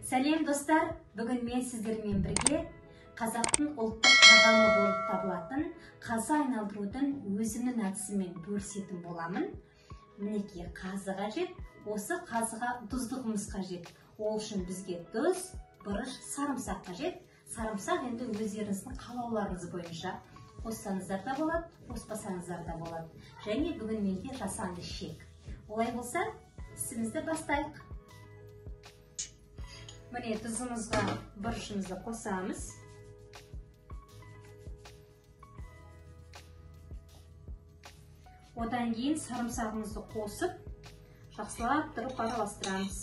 Сәлем достар, бүгін мен сіздермен бірге қазақтың ұлттық тағамы болып табылатын қазы айналдырудың өзімнің әдісімен бөлісетін боламын. Мінекей қазы қажет, осы қазыға тұздығымыз қажет. Ол үшін бізге тұз, бұрыш, сарымсақ қажет. Сарымсақ енді өздеріңіздің қалауларыңыз бойынша қоссаңыздар да болады, қоспасаңыздар да болады. Және бүгін менде жасанды шек. Олай болса, ісімізді бастайық. Міне тұзымызға бұрышымызды қосамыз. Одан кейін сарымсағымызды қосып, жақсылап тұрып араластырамыз.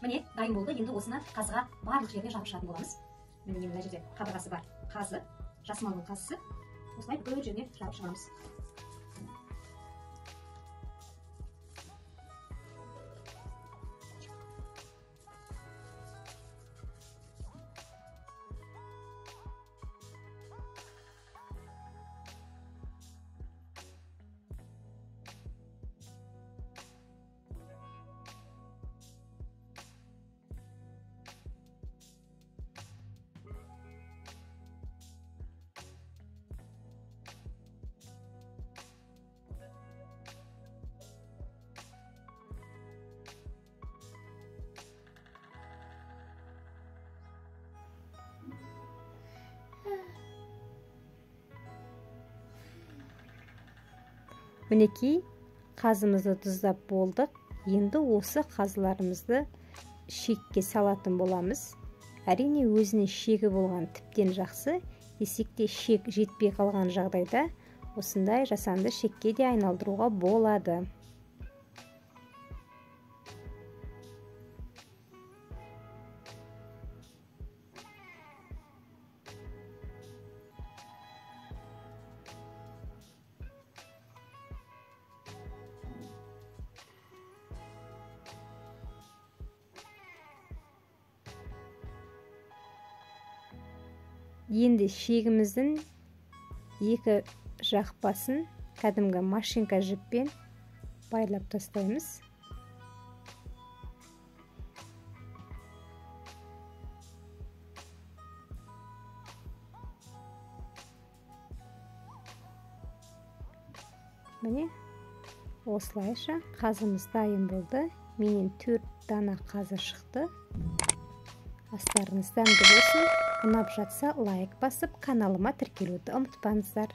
Міне, дайын болды. Енді осыны қазыға барлық жерге жабышатын боламыз. Міне мына жерде қабырғасы бар қазы, жас малдың қазысы. Осылай бүкіл жеріне жабып шығамыз. Мінекей қазымызды тұздап болдық. Енді осы қазыларымызды шекке салатын боламыз. Әрине өзінің шегі болған тіптен жақсы. Десекте шек жетпей қалған жағдайда осындай жасанды шекке де айналдыруға болады. Енді шегіміздің екі жақпасын кәдімгі машинка жіппен байлап тастаймыз. Міне, осылайша қазымыз дайын болды. Менен 4 дана қазы шықты. Астарыңыз дәмді болсын. Ұнап жатса лайк басып, каналыма тіркелуді ұмытпаңыздар.